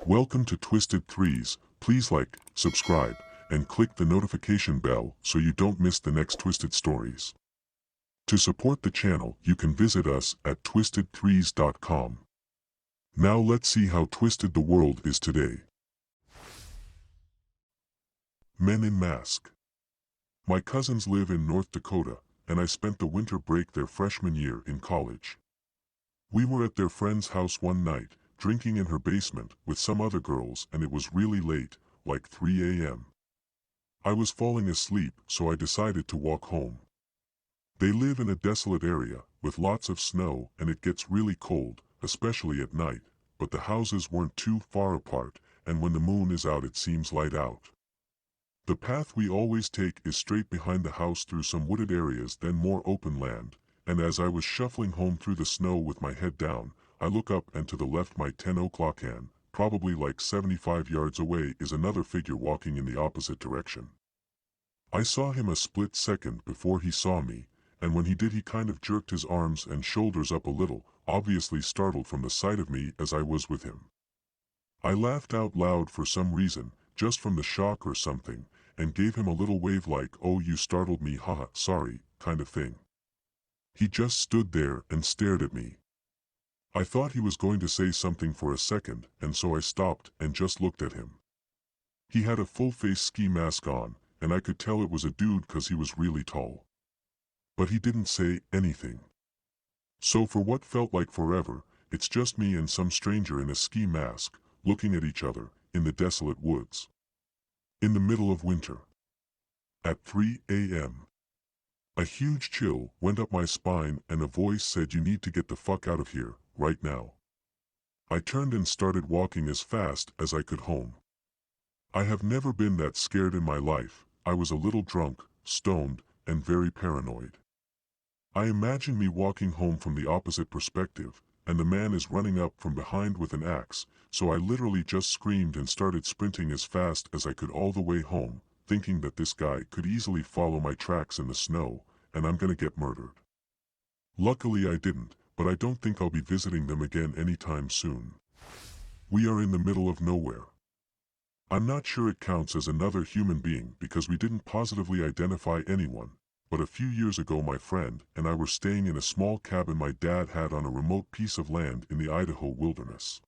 Welcome to Twisted Threes. Please like, subscribe, and click the notification bell so you don't miss the next Twisted Stories. To support the channel, you can visit us at twistedthrees.com. Now let's see how twisted the world is today. Men in Mask. My cousins live in North Dakota, and I spent the winter break their freshman year in college. We were at their friend's house one night, drinking in her basement with some other girls, and it was really late, like 3 a.m. I was falling asleep, so I decided to walk home. They live in a desolate area, with lots of snow, and it gets really cold, especially at night, but the houses weren't too far apart, and when the moon is out it seems light out. The path we always take is straight behind the house through some wooded areas, then more open land, and as I was shuffling home through the snow with my head down, I look up and to the left my 10 o'clock hand, probably like 75 yards away, is another figure walking in the opposite direction. I saw him a split second before he saw me, and when he did he kind of jerked his arms and shoulders up a little, obviously startled from the sight of me as I was with him. I laughed out loud for some reason, just from the shock or something, and gave him a little wave like, "Oh, you startled me, haha, sorry," kind of thing. He just stood there and stared at me. I thought he was going to say something for a second, and so I stopped and just looked at him. He had a full-face ski mask on, and I could tell it was a dude cause he was really tall. But he didn't say anything. So for what felt like forever, it's just me and some stranger in a ski mask, looking at each other, in the desolate woods. In the middle of winter. At 3 a.m. A huge chill went up my spine and a voice said, "You need to get the fuck out of here, right now." I turned and started walking as fast as I could home. I have never been that scared in my life. I was a little drunk, stoned, and very paranoid. I imagine me walking home from the opposite perspective, and the man is running up from behind with an axe, so I literally just screamed and started sprinting as fast as I could all the way home, thinking that this guy could easily follow my tracks in the snow, and I'm gonna get murdered. Luckily I didn't, but I don't think I'll be visiting them again anytime soon. We are in the middle of nowhere. I'm not sure it counts as another human being because we didn't positively identify anyone, but a few years ago my friend and I were staying in a small cabin my dad had on a remote piece of land in the Idaho wilderness.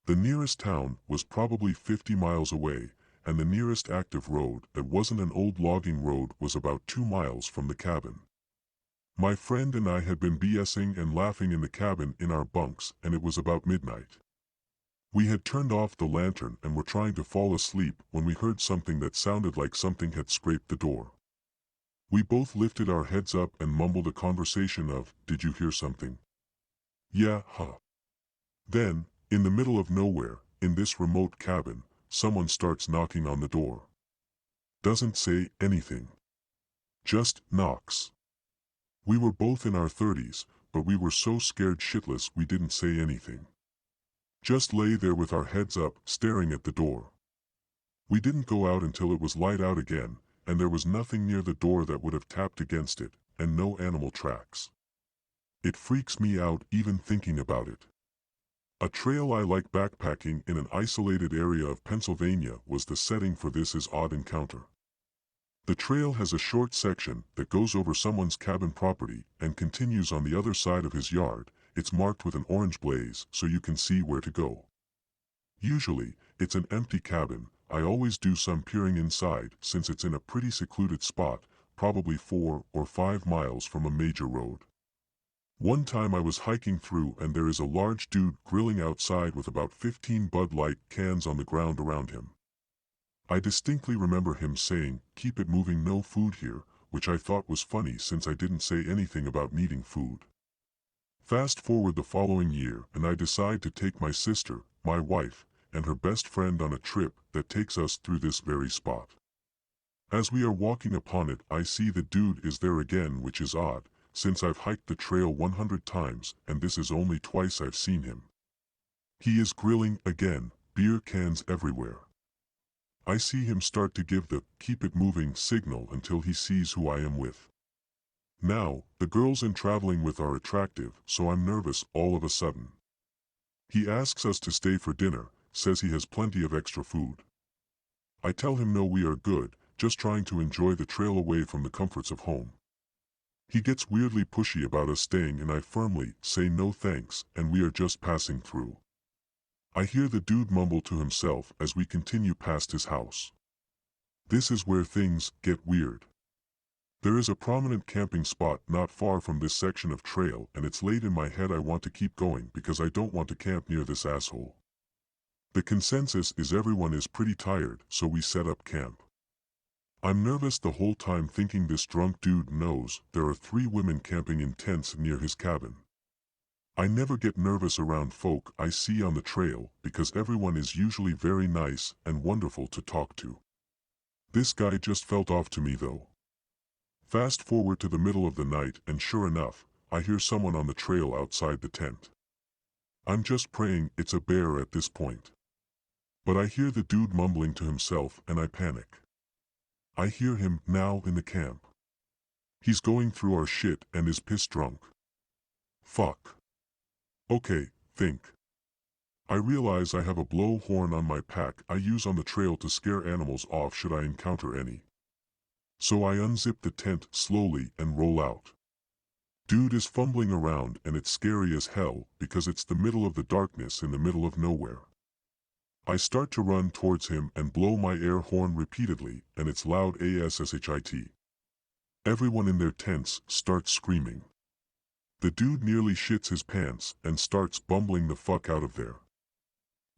The nearest town was probably 50 miles away, and the nearest active road that wasn't an old logging road was about 2 miles from the cabin. My friend and I had been BSing and laughing in the cabin in our bunks, and it was about midnight. We had turned off the lantern and were trying to fall asleep when we heard something that sounded like something had scraped the door. We both lifted our heads up and mumbled a conversation of, "Did you hear something?" "Yeah, huh." Then, in the middle of nowhere, in this remote cabin, someone starts knocking on the door. Doesn't say anything. Just knocks. We were both in our 30s, but we were so scared shitless we didn't say anything. Just lay there with our heads up, staring at the door. We didn't go out until it was light out again, and there was nothing near the door that would have tapped against it, and no animal tracks. It freaks me out even thinking about it. A trail I like backpacking in an isolated area of Pennsylvania was the setting for this odd encounter. The trail has a short section that goes over someone's cabin property and continues on the other side of his yard. It's marked with an orange blaze so you can see where to go. Usually, it's an empty cabin. I always do some peering inside since it's in a pretty secluded spot, probably 4 or 5 miles from a major road. One time I was hiking through and there is a large dude grilling outside with about 15 Bud Light cans on the ground around him. I distinctly remember him saying, "Keep it moving, no food here," which I thought was funny since I didn't say anything about needing food. Fast forward the following year and I decide to take my sister, my wife, and her best friend on a trip that takes us through this very spot. As we are walking upon it, I see the dude is there again, which is odd, since I've hiked the trail 100 times and this is only twice I've seen him. He is grilling again, beer cans everywhere. I see him start to give the "keep it moving" signal until he sees who I am with. Now, the girls I'm traveling with are attractive, so I'm nervous all of a sudden. He asks us to stay for dinner, says he has plenty of extra food. I tell him no, we are good, just trying to enjoy the trail away from the comforts of home. He gets weirdly pushy about us staying and I firmly say no thanks and we are just passing through. I hear the dude mumble to himself as we continue past his house. This is where things get weird. There is a prominent camping spot not far from this section of trail and it's late in my head. I want to keep going because I don't want to camp near this asshole. The consensus is everyone is pretty tired, so we set up camp. I'm nervous the whole time thinking this drunk dude knows there are 3 women camping in tents near his cabin. I never get nervous around folk I see on the trail because everyone is usually very nice and wonderful to talk to. This guy just felt off to me though. Fast forward to the middle of the night and sure enough, I hear someone on the trail outside the tent. I'm just praying it's a bear at this point. But I hear the dude mumbling to himself and I panic. I hear him now in the camp. He's going through our shit and is piss drunk. Fuck. Okay, think. I realize I have a blowhorn on my pack I use on the trail to scare animals off should I encounter any. So I unzip the tent slowly and roll out. Dude is fumbling around and it's scary as hell because it's the middle of the darkness in the middle of nowhere. I start to run towards him and blow my air horn repeatedly and it's loud as shit. Everyone in their tents starts screaming. The dude nearly shits his pants and starts bumbling the fuck out of there.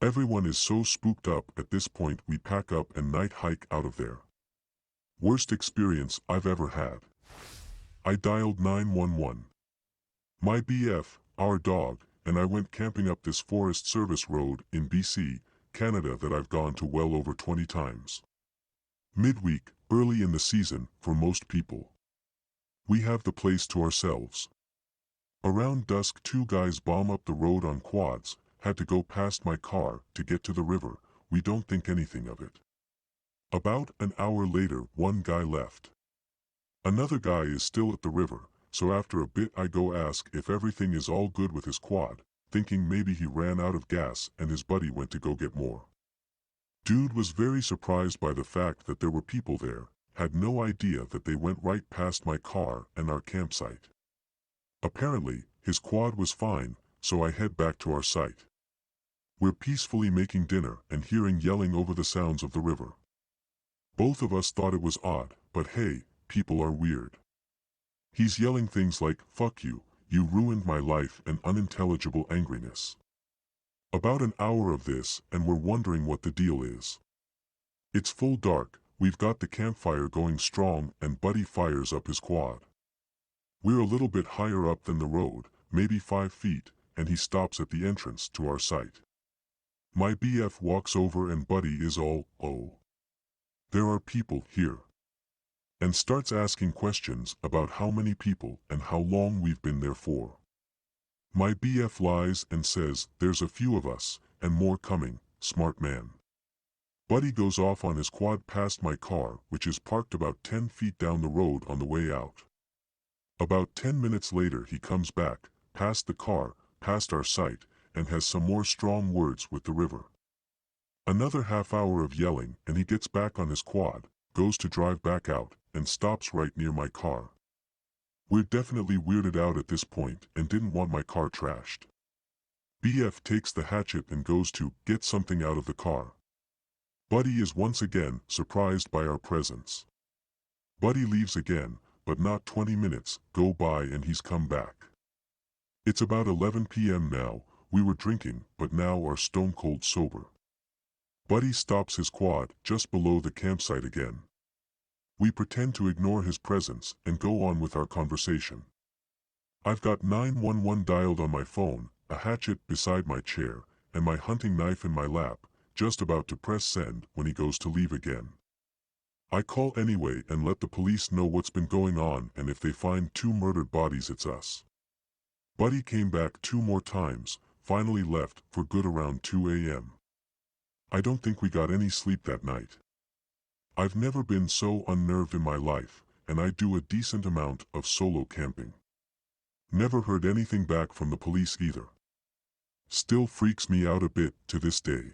Everyone is so spooked up at this point we pack up and night hike out of there. Worst experience I've ever had. I dialed 911. My BF, our dog, and I went camping up this Forest Service road in BC, Canada that I've gone to well over 20 times. Midweek, early in the season, for most people. We have the place to ourselves. Around dusk 2 guys bomb up the road on quads, had to go past my car to get to the river, we don't think anything of it. About an hour later 1 guy left. Another guy is still at the river, so after a bit I go ask if everything is all good with his quad, thinking maybe he ran out of gas and his buddy went to go get more. Dude was very surprised by the fact that there were people there, had no idea that they went right past my car and our campsite. Apparently, his quad was fine, so I head back to our site. We're peacefully making dinner and hearing yelling over the sounds of the river. Both of us thought it was odd, but hey, people are weird. He's yelling things like, "Fuck you, you ruined my life," and unintelligible angriness. About an hour of this and we're wondering what the deal is. It's full dark, we've got the campfire going strong and Buddy fires up his quad. We're a little bit higher up than the road, maybe 5 feet, and he stops at the entrance to our site. My BF walks over and Buddy is all, "Oh. There are people here." And starts asking questions about how many people and how long we've been there for. My BF lies and says, "There's a few of us, and more coming, smart man." Buddy goes off on his quad past my car, which is parked about 10 feet down the road on the way out. About 10 minutes later he comes back, past the car, past our site, and has some more strong words with the river. Another half hour of yelling and he gets back on his quad, goes to drive back out, and stops right near my car. We're definitely weirded out at this point and didn't want my car trashed. BF takes the hatchet and goes to get something out of the car. Buddy is once again surprised by our presence. Buddy leaves again, but not 20 minutes go by and he's come back. It's about 11 p.m. now, we were drinking but now are stone cold sober. Buddy stops his quad just below the campsite again. We pretend to ignore his presence and go on with our conversation. I've got 911 dialed on my phone, a hatchet beside my chair, and my hunting knife in my lap, just about to press send when he goes to leave again. I call anyway and let the police know what's been going on and if they find 2 murdered bodies it's us. Buddy came back 2 more times, finally left for good around 2 a.m. I don't think we got any sleep that night. I've never been so unnerved in my life, and I do a decent amount of solo camping. Never heard anything back from the police either. Still freaks me out a bit to this day.